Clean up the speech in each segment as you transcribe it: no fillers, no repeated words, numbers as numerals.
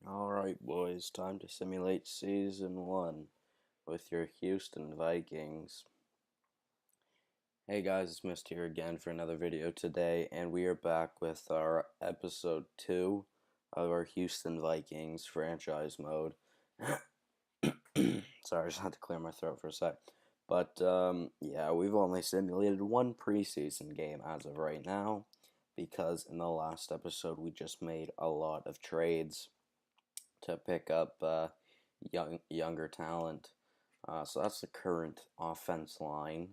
Alright, boys, time to simulate Season 1 with your Houston Vikings. Hey guys, it's Mist here again for another video today, and we are back with our Episode 2 of our Houston Vikings franchise mode. Sorry, I just had to clear my throat for a sec. But, yeah, we've only simulated one preseason game as of right now, because in the last episode we just made a lot of trades to pick up younger talent. So that's the current offense line,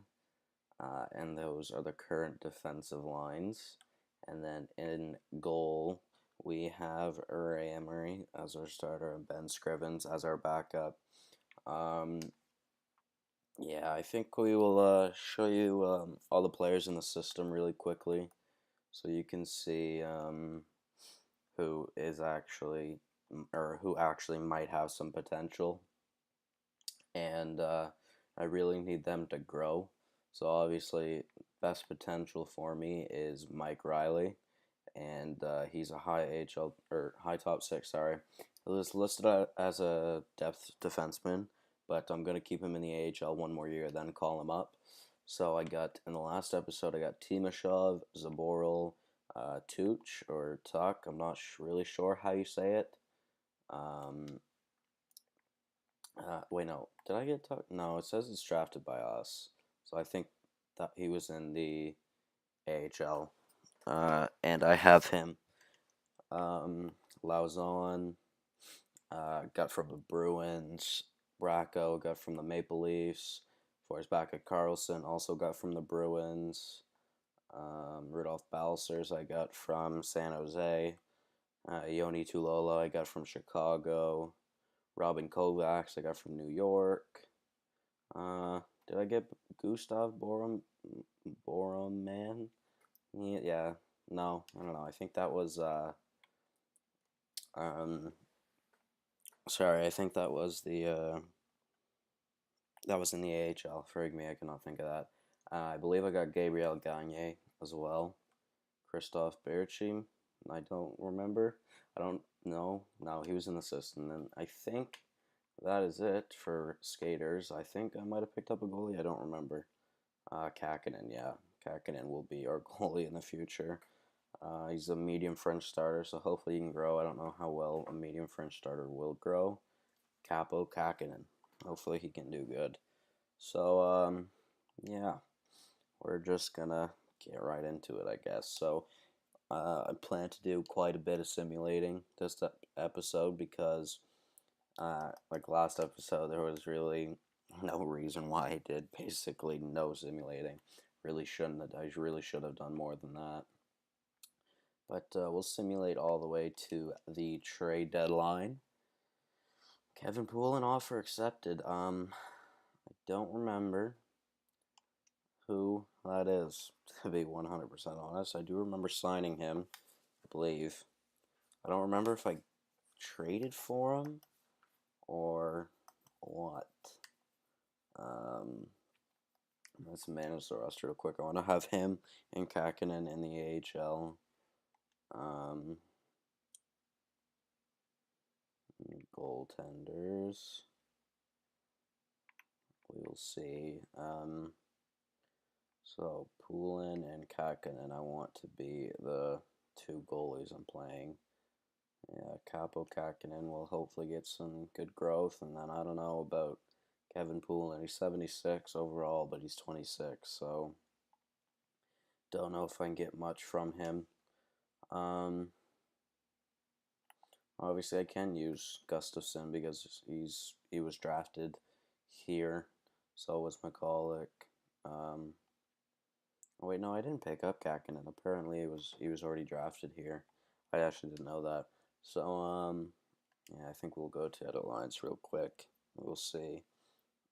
and those are the current defensive lines. And then in goal, we have Ray Emery as our starter and Ben Scrivens as our backup. Um, yeah, I think we will show you all the players in the system really quickly so you can see who is actually or who actually might have some potential, and I really need them to grow. So obviously, best potential for me is Mike Riley, and he's a high HL or high top six. Sorry, he was listed as a depth defenseman, but I'm gonna keep him in the AHL one more year, then call him up. So I got in the last episode, I got Timashov, Zaboral, Tooch or Tuck. I'm not really sure how you say it. Um, Wait, no. Did I get Tuck? No, it says it's drafted by us. So I think that he was in the AHL. And I have him. Lauzon, got from the Bruins. Bracco got from the Maple Leafs. Forsback Carlson also got from the Bruins. Rudolph Balcers I got from San Jose. Yoni Tulola I got from Chicago. Robin Kovacs I got from New York. Did I get Gustav Boroman? Yeah, no, I don't know. I think that was um, sorry, I think that was in the AHL. Frig me, I cannot think of that. I believe I got Gabriel Gagne as well. Christoph Berchim, I don't remember. I don't know. No, he was in the system, and I think that is it for skaters. I think I might have picked up a goalie. I don't remember. Kakinen, yeah. Kakinen will be our goalie in the future. He's a medium French starter, so hopefully he can grow. I don't know how well a medium French starter will grow. Capo Kakinen. Hopefully he can do good. So, yeah, we're just gonna get right into it, I guess. So, I plan to do quite a bit of simulating this episode because, like last episode, there was really no reason why I did basically no simulating. Really shouldn't have. I really should have done more than that. But we'll simulate all the way to the trade deadline. Kevin Poole, an offer accepted. I don't remember who that is, to be 100% honest. I do remember signing him, I believe. I don't remember if I traded for him or what. Um, let's manage the roster real quick. I want to have him and Kakinen in the AHL. Um, Goaltenders. We'll see. So Poulin and Kakinen, I want to be the two goalies I'm playing. Yeah, Capo Kakinen will hopefully get some good growth, and then I don't know about Kevin Poulin. He's 76 overall, but he's 26, so don't know if I can get much from him. Um, Obviously, I can use Gustafson because he was drafted here. So was McCulloch. Oh wait, no, I didn't pick up Kakinen. Apparently, he was already drafted here. I actually didn't know that. So yeah, I think we'll go to edit lines real quick. We'll see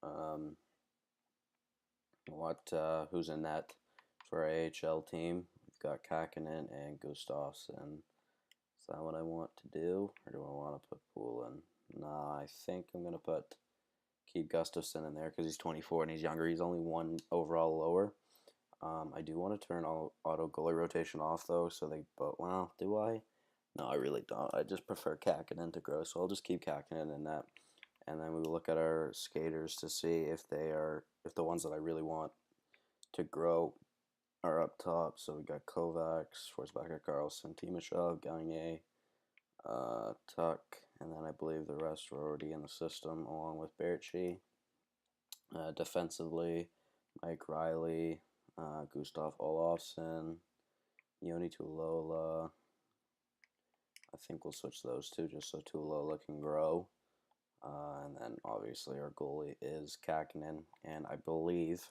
um, what who's in net for our AHL team. We've got Kakinen and Gustafsson. Is that what I want to do, or do I want to put Poole in? Nah, I think I'm gonna keep Gustafsson in there because he's 24 and he's younger. He's only one overall lower. I do want to turn auto goalie rotation off though, so they. But well, do I? No, I really don't. I just prefer Kakinen to grow, so I'll just keep Kakinen in that. And then we will look at our skaters to see if the ones that I really want to grow are up top. So we got Kovacs, Forsbacher, Carlson, Timashov, Gagne, Tuck, and then I believe the rest were already in the system along with Berchi. Defensively, Mike Riley, Gustav Olofsson, Yoni Tulola. I think we'll switch those two just so Tulola can grow. And then obviously our goalie is Kakinen, and I believe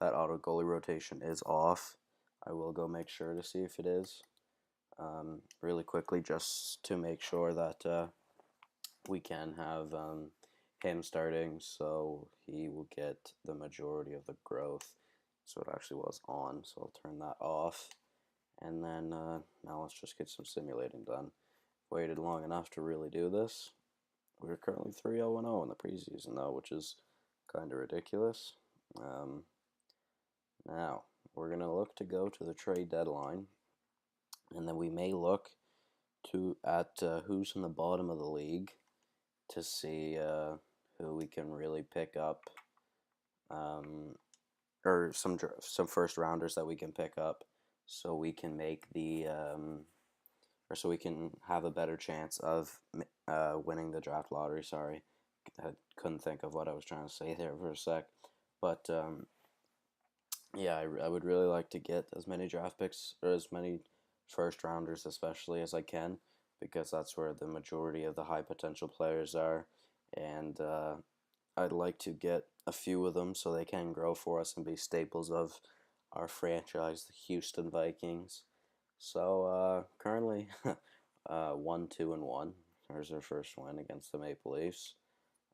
that auto goalie rotation is off. I will go make sure to see if it is really quickly just to make sure that we can have him starting so he will get the majority of the growth. So it actually was on, so I'll turn that off. And then now let's just get some simulating done. Waited long enough to really do this. We're currently 3-0-0 in the preseason, though, which is kind of ridiculous. Now, we're going to look to go to the trade deadline, and then we may look at who's in the bottom of the league to see who we can really pick up, or some first rounders that we can pick up, so we can make or so we can have a better chance of winning the draft lottery. Sorry, I couldn't think of what I was trying to say there for a sec. But yeah, I would really like to get as many draft picks or as many first rounders, especially as I can, because that's where the majority of the high potential players are. And I'd like to get a few of them so they can grow for us and be staples of our franchise, the Houston Vikings. So currently, 1-2-1. There's our first win against the Maple Leafs.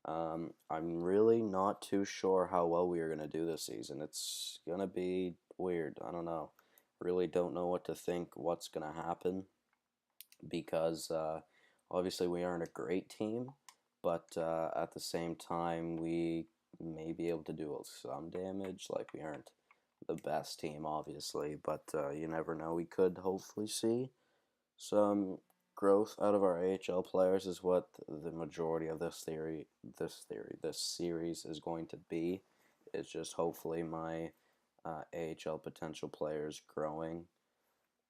I'm really not too sure how well we are gonna do this season. It's gonna be weird. I don't know. Really don't know what to think. What's gonna happen because obviously we aren't a great team, but at the same time we may be able to do some damage. Like we aren't the best team, obviously, but you never know. We could hopefully see some growth out of our AHL players, is what the majority of this series is going to be. It's just hopefully my AHL potential players growing,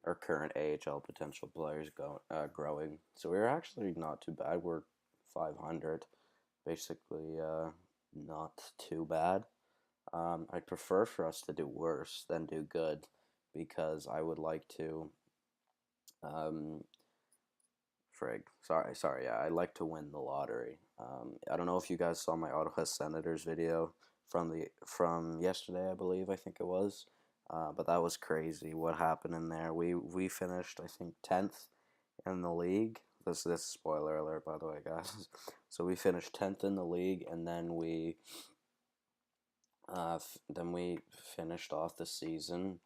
or current AHL potential players growing. So we're actually not too bad. We're 500, basically not too bad. I'd prefer for us to do worse than do good, because I would like to, sorry, yeah, I'd like to win the lottery. I don't know if you guys saw my Ottawa Senators video from yesterday, I believe, I think it was, but that was crazy what happened in there. We finished, I think, 10th in the league. This spoiler alert, by the way, guys. So we finished 10th in the league, and then we finished off the season,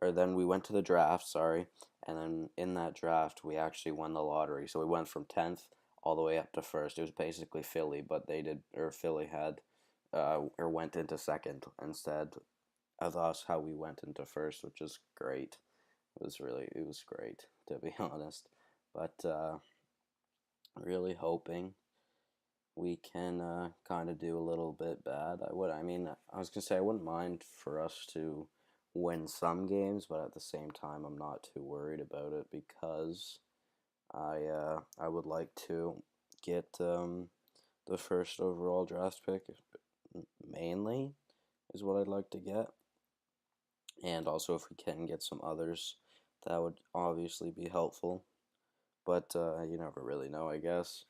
or then we went to the draft, sorry, and then in that draft we actually won the lottery. So we went from 10th all the way up to first. It was basically Philly, but Philly had, or went into second instead of us, how we went into first, which is great. It was great, to be honest. But really hoping we can kind of do a little bit bad. I was gonna say I wouldn't mind for us to win some games, but at the same time, I'm not too worried about it because I would like to get the first overall draft pick mainly is what I'd like to get, and also if we can get some others, that would obviously be helpful. But you never really know, I guess.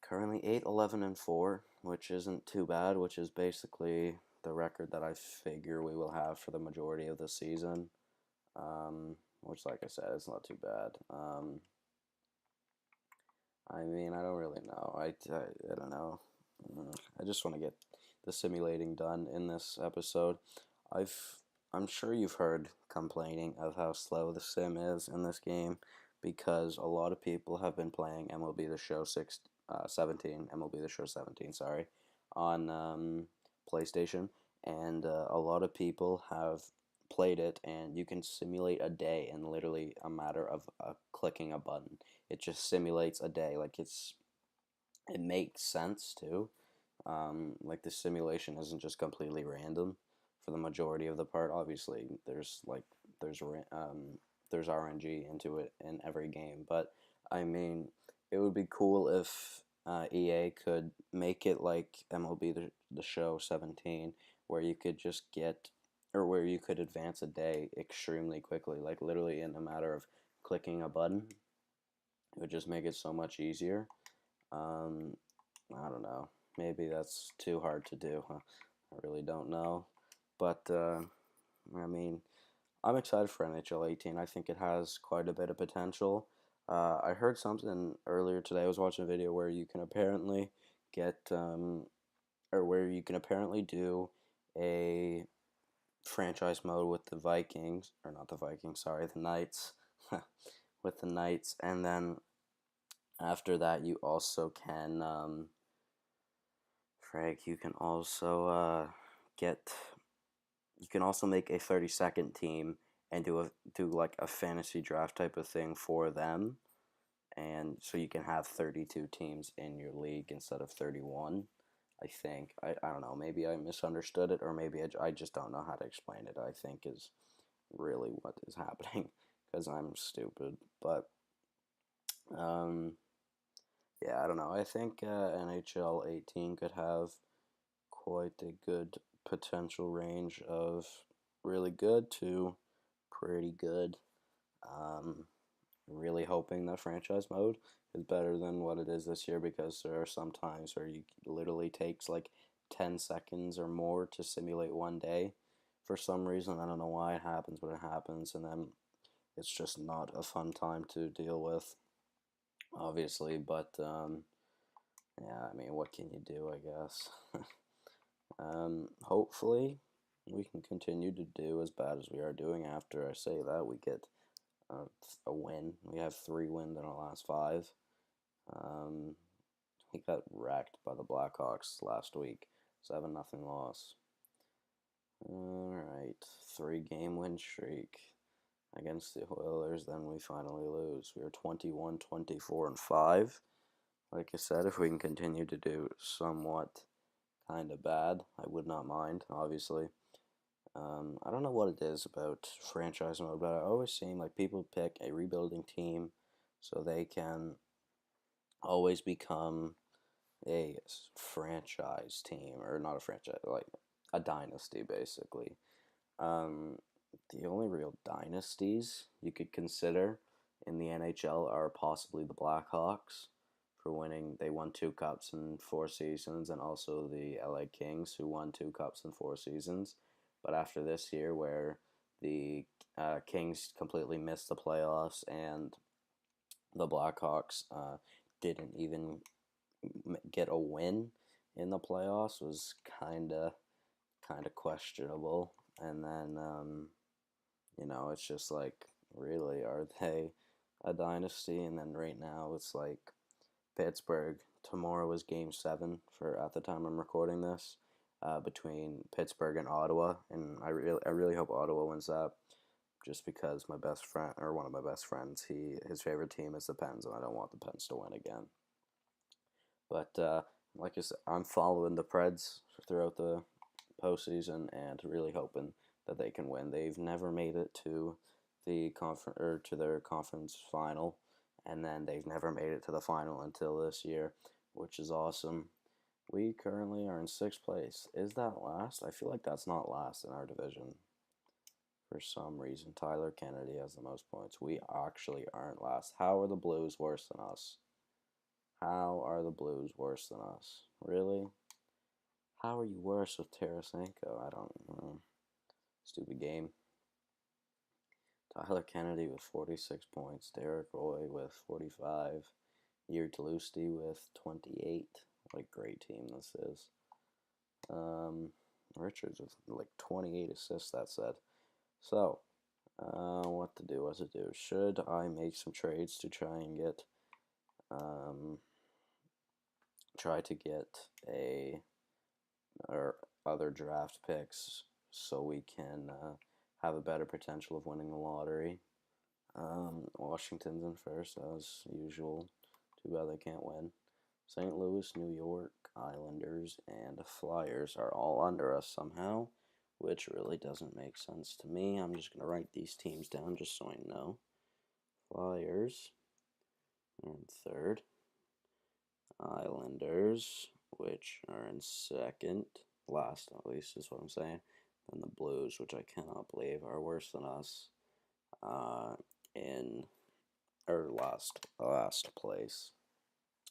Currently 8-11-4, which isn't too bad, which is basically the record that I figure we will have for the majority of the season. Which, like I said, is not too bad. I don't really know. I don't know. I just want to get the simulating done in this episode. I'm sure you've heard complaining of how slow the sim is in this game, because a lot of people have been playing MLB The Show 17, MLB The Show 17, sorry, on PlayStation, and a lot of people have played it, and you can simulate a day in literally a matter of clicking a button. it just simulates a day. Like it makes sense too. Like the simulation isn't just completely random for the majority of the part. Obviously, there's there's RNG into it in every game, but I mean, it would be cool if EA could make it like MLB the Show 17, where you could just get or where you could advance a day extremely quickly, like literally in a matter of clicking a button. It would just make it so much easier. Um, I don't know. Maybe that's too hard to do. Huh? I really don't know. But, I mean, I'm excited for NHL 18. I think it has quite a bit of potential. I heard something earlier today. I was watching a video where you can apparently get, or where you can apparently do a franchise mode with the Vikings, or not the Vikings, sorry, the Knights, with the Knights, and then after that, you also can, Frank, you can also get, you can also make a 30-second team and do like a fantasy draft type of thing for them, and so you can have 32 teams in your league instead of 31. I think I don't know. Maybe I misunderstood it, or maybe I just don't know how to explain it. I think is really what is happening because I'm stupid. But um, yeah, I don't know. I think NHL 18 could have quite a good potential range of really good to pretty good. Um, really hoping that franchise mode is better than what it is this year because there are some times where you literally takes like 10 seconds or more to simulate one day for some reason. I don't know why it happens, but it happens, and then it's just not a fun time to deal with, obviously. But yeah, I mean, what can you do, I guess? Hopefully, we can continue to do as bad as we are doing. After I say that, we get a win. We have 3 wins in our last 5. Um, we got wrecked by the Blackhawks last week. 7-0 loss. Alright, 3-game win streak against the Oilers, then we finally lose. We are 21, 24, and 5. Like I said, if we can continue to do somewhat kind of bad, I would not mind, obviously. I don't know what it is about franchise mode, but I always seem like people pick a rebuilding team so they can always become a franchise team, or not a franchise, like a dynasty, basically. Um, the only real dynasties you could consider in the NHL are possibly the Blackhawks for winning. They won 2 cups in 4 seasons, and also the LA Kings, who won 2 cups in 4 seasons. But after this year, where the Kings completely missed the playoffs and the Blackhawks didn't even get a win in the playoffs, was kind of questionable. And then it's just like, really, are they a dynasty? And then right now it's like Pittsburgh. Tomorrow is Game 7 for at the time I'm recording this, between Pittsburgh and Ottawa, and I really hope Ottawa wins that, just because my best friend, or one of my best friends, his favorite team is the Pens, and I don't want the Pens to win again. But like I said, I'm following the Preds throughout the postseason and really hoping that they can win. They've never made it to the conference, or to their conference final, and then they've never made it to the final until this year, which is awesome. We currently are in 6th place. Is that last? I feel like that's not last in our division. For some reason, Tyler Kennedy has the most points. We actually aren't last. How are the Blues worse than us? How are the Blues worse than us? Really? How are you worse with Tarasenko? I don't know. Stupid game. Tyler Kennedy with 46 points. Derek Roy with 45. Yertlusti with 28. What a great team this is. Richards with like 28 assists, that said. So, what to do, Should I make some trades to try and get, or other draft picks so we can have a better potential of winning the lottery? Washington's in first, as usual. Too bad they can't win. St. Louis, New York, Islanders, and Flyers are all under us somehow, which really doesn't make sense to me. I'm just going to write these teams down just so I know. Flyers are in third. Islanders, which are in second. Last, at least, is what I'm saying. Then the Blues, which I cannot believe are worse than us, in or last place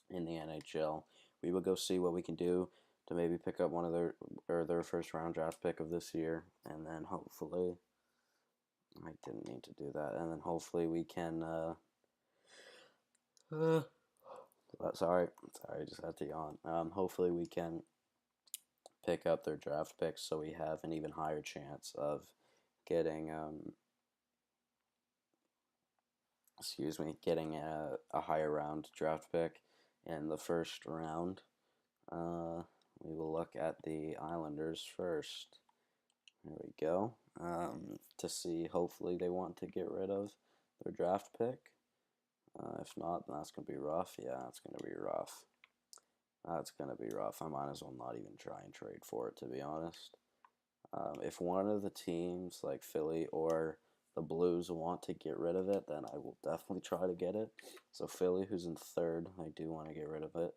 in the NHL. We will go see what we can do to maybe pick up one of their first round draft pick of this year, and then hopefully I didn't need to do that, and then hopefully we can. Sorry, I just had to yawn. Hopefully we can pick up their draft picks so we have an even higher chance of getting getting a higher round draft pick in the first round. We will look at the Islanders first. There we go. To see, hopefully they want to get rid of their draft pick. If not, then that's going to be rough. Yeah, that's going to be rough. That's going to be rough. I might as well not even try and trade for it, to be honest. If one of the teams, like Philly or the Blues, want to get rid of it, then I will definitely try to get it. So Philly, who's in third, I do want to get rid of it.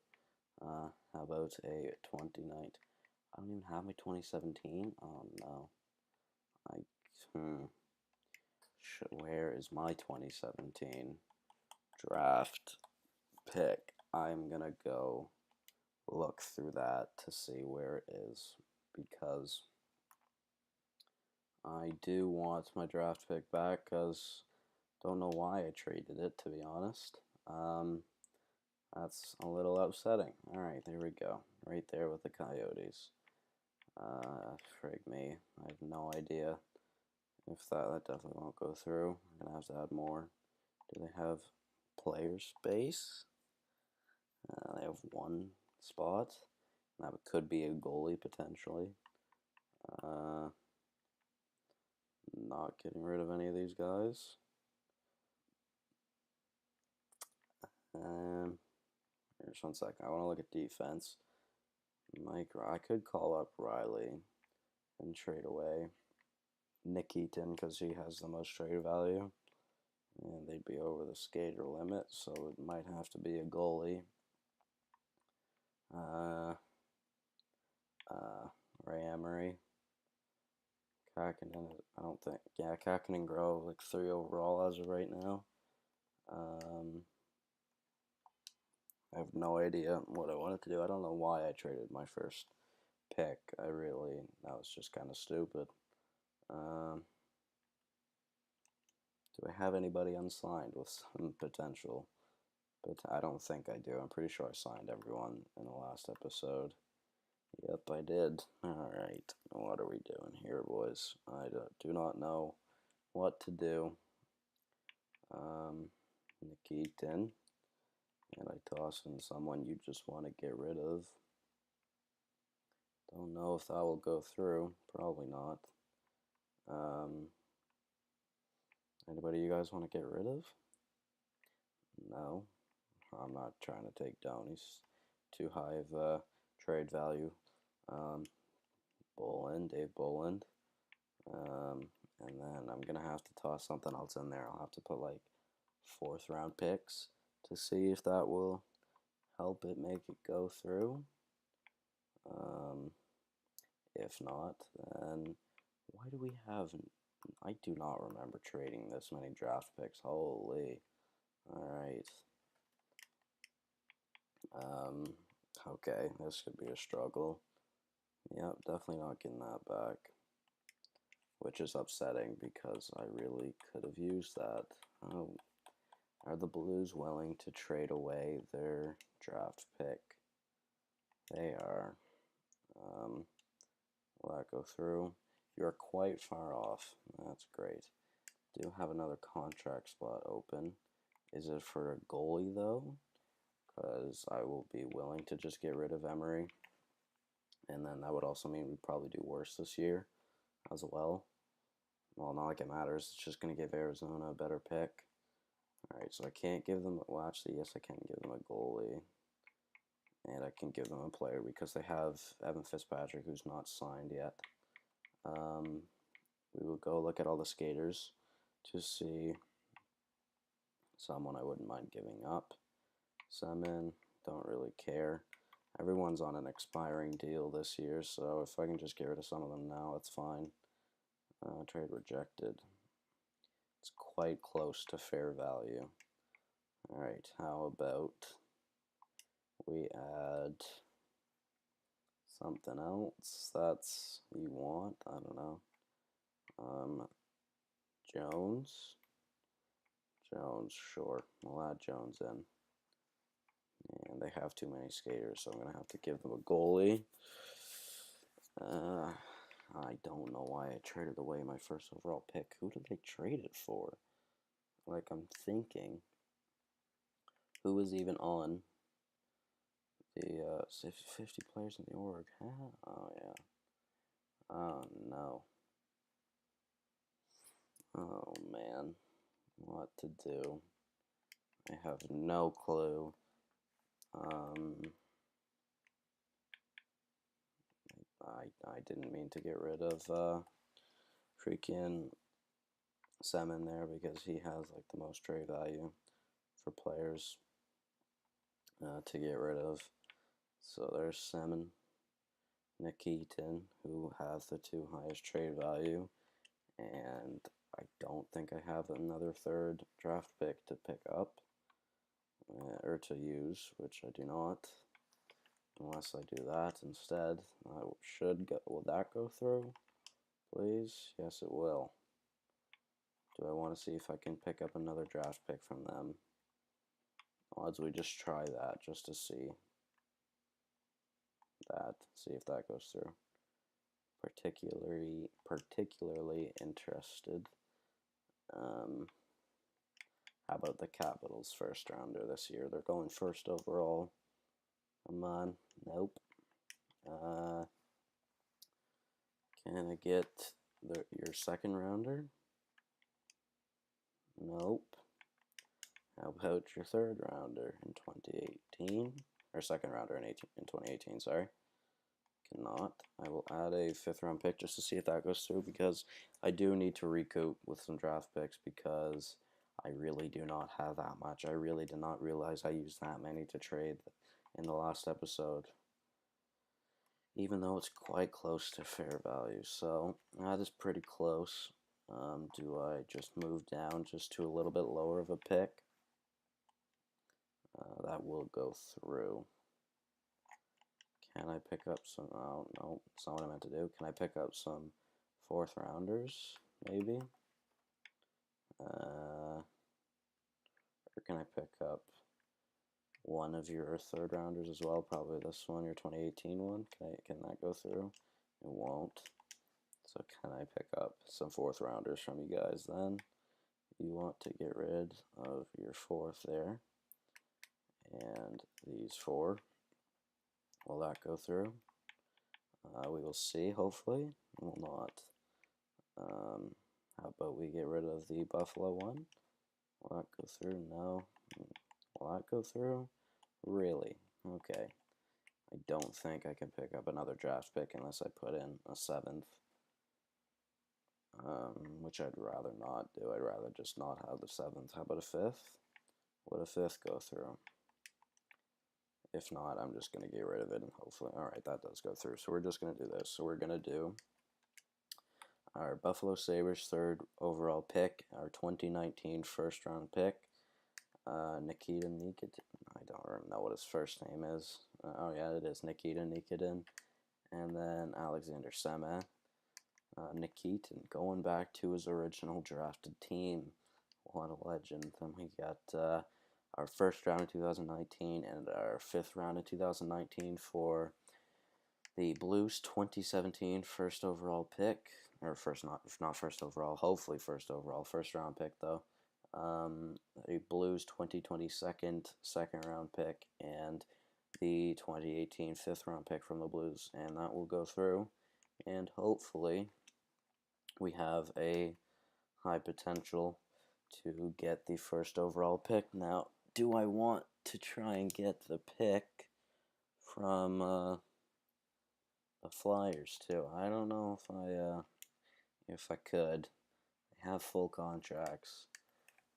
How about a 29? I don't even have my 2017. Oh no. Where is my 2017 draft pick? I'm gonna go look through that to see where it is, because I do want my draft pick back, because don't know why I traded it, to be honest. That's a little upsetting. Alright, there we go. Right there with the Coyotes. Frig me. I have no idea if that definitely won't go through. I'm gonna have to add more. Do they have player space? They have one spot. That could be a goalie potentially. Not getting rid of any of these guys. Here's 1 second. I want to look at defense. I could call up Riley and trade away Nick Eaton because he has the most trade value. And they'd be over the skater limit, so it might have to be a goalie. Ray Emery. Kakinen, I don't think. Yeah, Kakinen Grow, like 3 overall as of right now. I have no idea what I wanted to do. I don't know why I traded my first pick. That was just kind of stupid. Do I have anybody unsigned with some potential? But I don't think I do. I'm pretty sure I signed everyone in the last episode. Yep, I did. Alright, what are we doing here, boys? I do not know what to do. Nikitin. And I toss in someone you just want to get rid of. Don't know if that will go through. Probably not. Anybody you guys want to get rid of? No. I'm not trying to take down. He's too high of a trade value. Dave Bolland. And then I'm going to have to toss something else in there. I'll have to put like 4th round picks to see if that will help it make it go through. If not, then why do we have... I do not remember trading this many draft picks. Holy. Alright. Okay, this could be a struggle. Yep, definitely not getting that back. Which is upsetting because I really could have used that. Oh, are the Blues willing to trade away their draft pick? They are. Will that go through? You're quite far off. That's great. Do have another contract spot open. Is it for a goalie though? Because I will be willing to just get rid of Emery. And then that would also mean we'd probably do worse this year as well. Well, not like it matters. It's just going to give Arizona a better pick. Alright, so I can't give them, well actually yes I can give them a goalie. And I can give them a player because they have Evan Fitzpatrick who's not signed yet. We will go look at all the skaters to see someone I wouldn't mind giving up. Semin, don't really care. Everyone's on an expiring deal this year, so if I can just get rid of some of them now, it's fine. Trade rejected. It's quite close to fair value. Alright, how about we add something else that's you want? I don't know. Jones. Jones, sure. We'll add Jones in. And they have too many skaters, so I'm going to have to give them a goalie. I don't know why I traded away my first overall pick. Who did they trade it for? Like, I'm thinking, who was even on the 50 players in the org? Huh? Oh, yeah. Oh, no. Oh, man. What to do? I have no clue. I didn't mean to get rid of freaking Semin there because he has like the most trade value for players to get rid of. So there's Semin, Nikitin, who have the two highest trade value, and I don't think I have another third draft pick to pick up or to use, which I do not. Unless I do that instead. I should go. Will that go through? Please? Yes, it will. Do I want to see if I can pick up another draft pick from them? Odds we just try that just to see that. See if that goes through. Particularly interested. How about the Capitals first rounder this year? They're going first overall. Come on. Nope. Can I get your second rounder? Nope. How about your third rounder in 2018? Or second rounder in 2018, sorry. Cannot. I will add a 5th round pick just to see if that goes through because I do need to recoup with some draft picks because I really do not have that much. I really did not realize I used that many to trade in the last episode, even though it's quite close to fair value. So that is pretty close. Do I just move down just to a little bit lower of a pick? That will go through. Can I pick up some? Oh, no, that's not what I meant to do. Can I pick up some 4th rounders, maybe? Or can I pick up one of your 3rd rounders as well? Probably this one, your 2018 one. Can that go through? It won't. So can I pick up some 4th rounders from you guys then? You want to get rid of your 4th there. And these 4. Will that go through? We will see, hopefully. It will not. How about we get rid of the Buffalo one? Will that go through? No. Will that go through? Really? Okay. I don't think I can pick up another draft pick unless I put in a 7th. Which I'd rather not do. I'd rather just not have the 7th. How about a 5th? Would a 5th go through? If not, I'm just going to get rid of it and hopefully... Alright, that does go through. So we're just going to do this. So we're going to do our Buffalo Sabres 3rd overall pick, our 2019 first round pick, Nikita Nikitin. I don't know what his first name is. Oh yeah, it is Nikita Nikitin. And then Alexander Semin. Nikitin going back to his original drafted team. What a legend. Then we got our 1st round in 2019 and our 5th round in 2019 for the Blues 2017 first overall pick. Or not first overall, hopefully first overall, 1st round pick though. A Blues 2020 second round pick and the 2018 5th round pick from the Blues, and that will go through. And hopefully we have a high potential to get the first overall pick. Now, do I want to try and get the pick from the Flyers too? I don't know if I could. They have full contracts,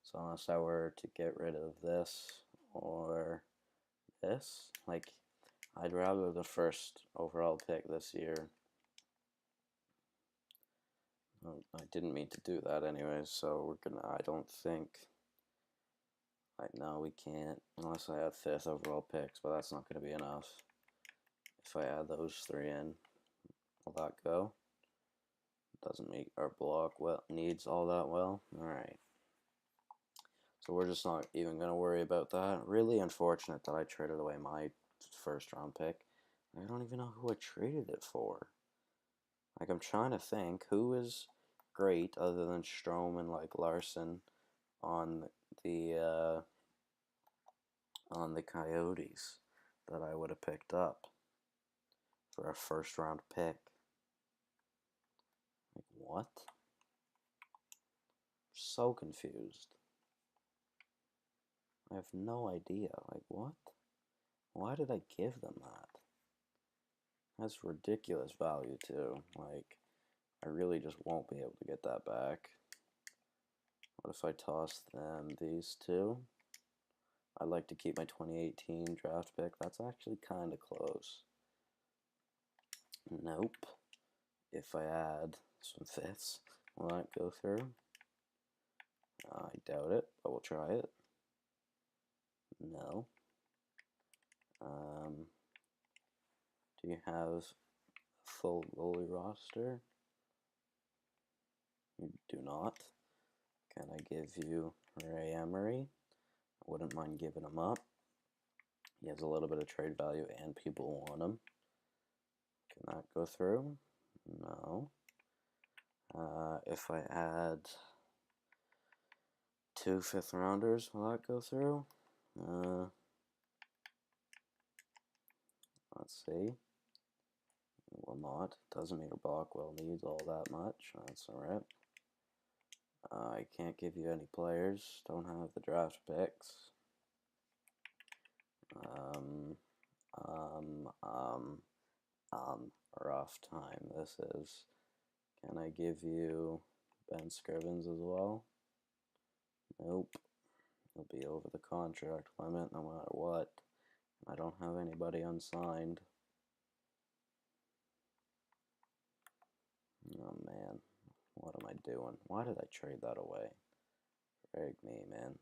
so unless I were to get rid of this or this, like, I'd rather the first overall pick this year. I didn't mean to do that anyways, so I don't think, like, no, we can't, unless I add 5th overall picks, but that's not going to be enough. If I add those 3 in, will that go? Doesn't meet our block needs all that well. Alright. So we're just not even going to worry about that. Really unfortunate that I traded away my first round pick. I don't even know who I traded it for. Like, I'm trying to think who is great other than Strome and like Larson on the Coyotes that I would have picked up for a first round pick. Like, what? So confused. I have no idea. Like, what? Why did I give them that? That's ridiculous value too. Like, I really just won't be able to get that back. What if I toss them these two? I'd like to keep my 2018 draft pick. That's actually kind of close. Nope. If I add some 5ths, will that go through? I doubt it, but we'll try it. No. Do you have a full goalie roster? You do not. Can I give you Ray Emery? I wouldn't mind giving him up. He has a little bit of trade value and people want him. Can that go through? No. If I add 2 5th rounders, will that go through? Let's see. It will not. Doesn't mean Blockwell needs all that much. That's alright. I can't give you any players. Don't have the draft picks. Rough time this is. Can I give you Ben Scrivens as well? Nope. He'll be over the contract limit no matter what. I don't have anybody unsigned. Oh man, what am I doing? Why did I trade that away? Frig me, man.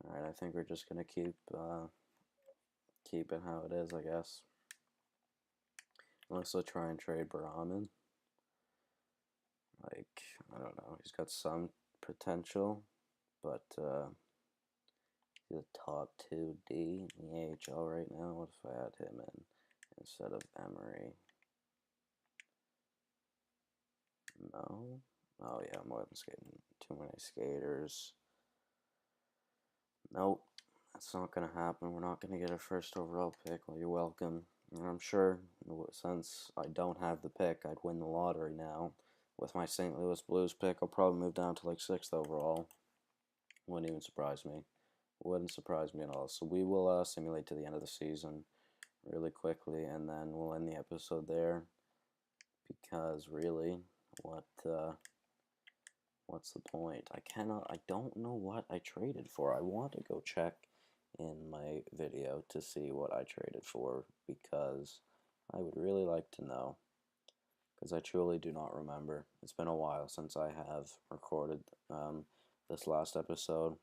Alright, I think we're just gonna keep it how it is, I guess. Unless I try and trade Brahman. Like, I don't know. He's got some potential, but he's a top 2D in the AHL right now. What if I add him in instead of Emery? No. Oh yeah, more than skating. Too many skaters. Nope. That's not going to happen. We're not going to get a first overall pick. Well, you're welcome. And I'm sure, since I don't have the pick, I'd win the lottery now. With my St. Louis Blues pick, I'll probably move down to like 6th overall. Wouldn't even surprise me. Wouldn't surprise me at all. So we will simulate to the end of the season really quickly, and then we'll end the episode there. Because really, what's the point? I don't know what I traded for. I want to go check in my video to see what I traded for, because I would really like to know, because I truly do not remember. It's been a while since I have recorded this last episode.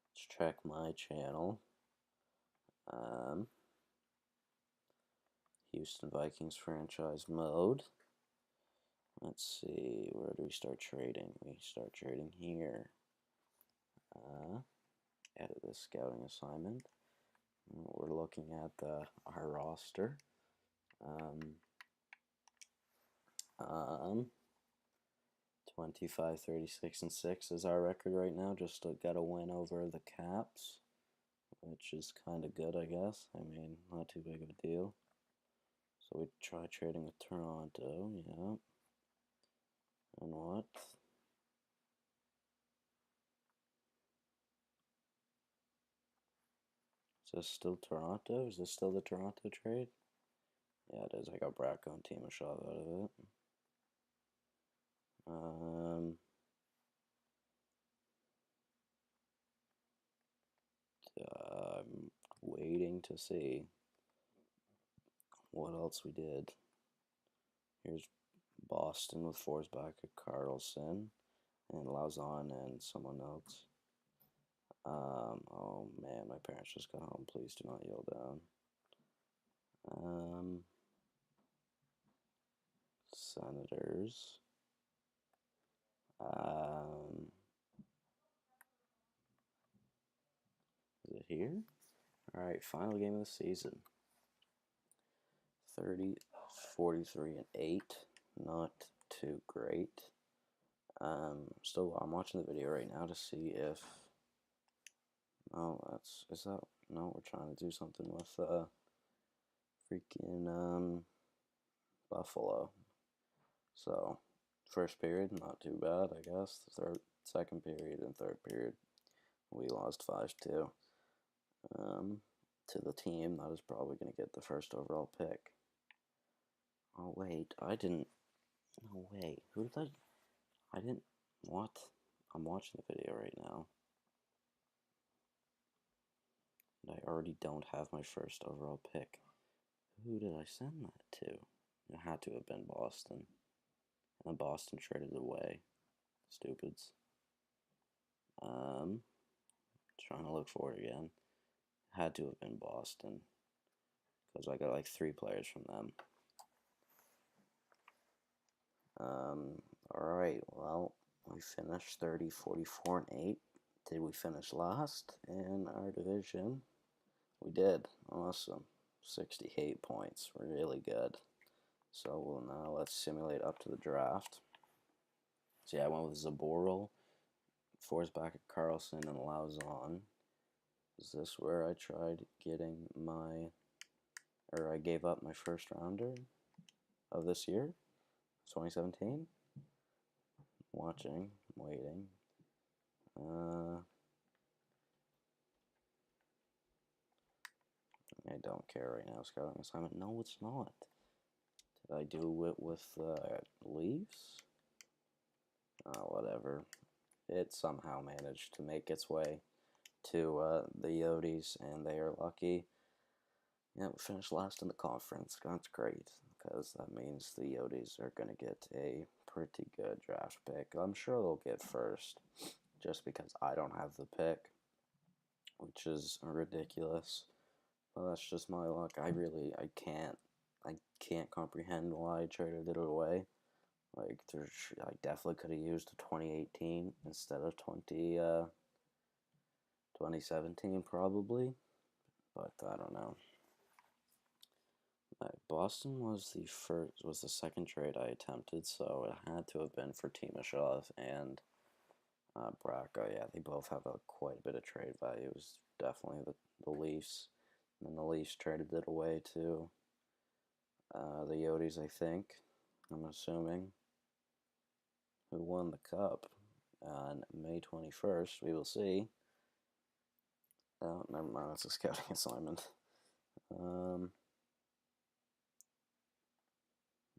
Let's check my channel. Houston Vikings franchise mode. Let's see, where do we start trading? We start trading here. Edit this scouting assignment. We're looking at our roster. 25, 36, and 6 is our record right now. Just got a win over the Caps, which is kind of good, I guess. I mean, not too big of a deal. So we try trading with Toronto, yeah. And what? Is this still Toronto? Is this still the Toronto trade? Yeah, it is. I got Bracco and Timashov out of it. I'm waiting to see what else we did. Here's Boston with Forsback at Carlson and Lauzon and someone else. Oh man, my parents just got home. Please do not yell down. Senators. Is it here? Alright, final game of the season. 30, 43, and 8. Not too great. I'm watching the video right now to see if. Oh, is that? No, we're trying to do something with freaking Buffalo. So, first period, not too bad, I guess. Second period, and third period, we lost 5-2. To the team that is probably going to get the first overall pick. Oh wait, I didn't. No way. Who did I didn't. What? I'm watching the video right now. And I already don't have my first overall pick. Who did I send that to? It had to have been Boston. And Boston traded it away. Stupids. Trying to look for it again. Had to have been Boston. Because I got like 3 players from them. Alright, well, we finished 30, 44, and 8. Did we finish last in our division? We did. Awesome. 68 points. Really good. So now let's simulate up to the draft. So yeah, I went with Zaboral, Forsback at Carlson, and Lauzon. Is this where I tried getting I gave up my first rounder of this year? 2017? Watching, waiting. I don't care right now. Scouting assignment. No, it's not. Did I do it with Leafs? Whatever. It somehow managed to make its way to the Yotes, and they are lucky. Yeah, we finished last in the conference. That's great, because that means the Yotes are going to get a pretty good draft pick. I'm sure they'll get first, just because I don't have the pick, which is ridiculous. But that's just my luck. I can't comprehend why I traded it away. Like, I definitely could have used a 2018 instead of 2017 probably, but I don't know. Boston was the second trade I attempted, so it had to have been for Timashov and Bracco. Yeah, they both have quite a bit of trade value. It was definitely the Leafs, and then the Leafs traded it away to the Yotes, I think. I'm assuming. Who won the cup on May 21st? We will see. Oh, never mind. That's a scouting assignment.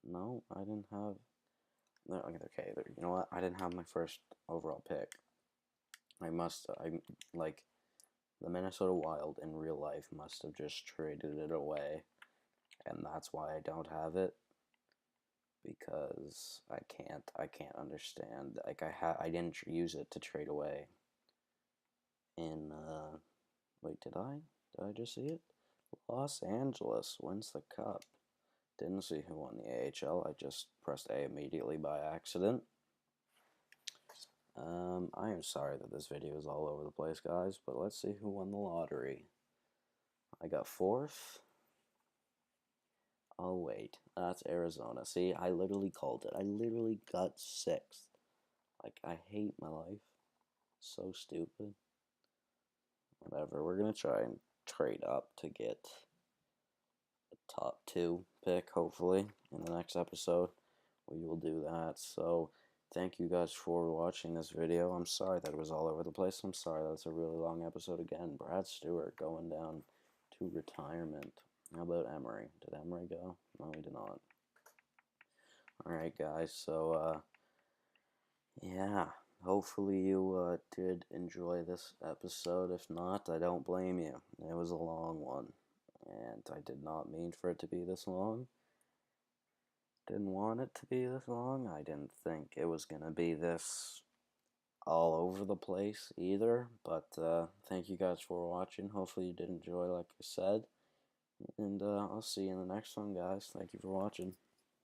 No, I didn't have. No, okay, you know what? I didn't have my first overall pick. Like, the Minnesota Wild in real life must have just traded it away, and that's why I don't have it. Because I can't understand. Like, I didn't use it to trade away. Wait, did I just see it? Los Angeles wins the cup. Didn't see who won the AHL. I just pressed A immediately by accident. I am sorry that this video is all over the place, guys, but let's see who won the lottery. I got 4th. Oh, wait. That's Arizona. See, I literally called it. I literally got 6th. Like, I hate my life. So stupid. Whatever. We're going to try and trade up to get a top 2 pick, hopefully, in the next episode. We will do that. So, thank you guys for watching this video. I'm sorry that it was all over the place. I'm sorry that's a really long episode again. Brad Stewart going down to retirement. How about Emery? Did Emery go? No, he did not. Alright, guys, so, yeah, hopefully you did enjoy this episode. If not, I don't blame you. It was a long one, and I did not mean for it to be this long. Didn't want it to be this long. I didn't think it was gonna be this all over the place either, but thank you guys for watching. Hopefully you did enjoy, like I said, and I'll see you in the next one, guys. Thank you for watching.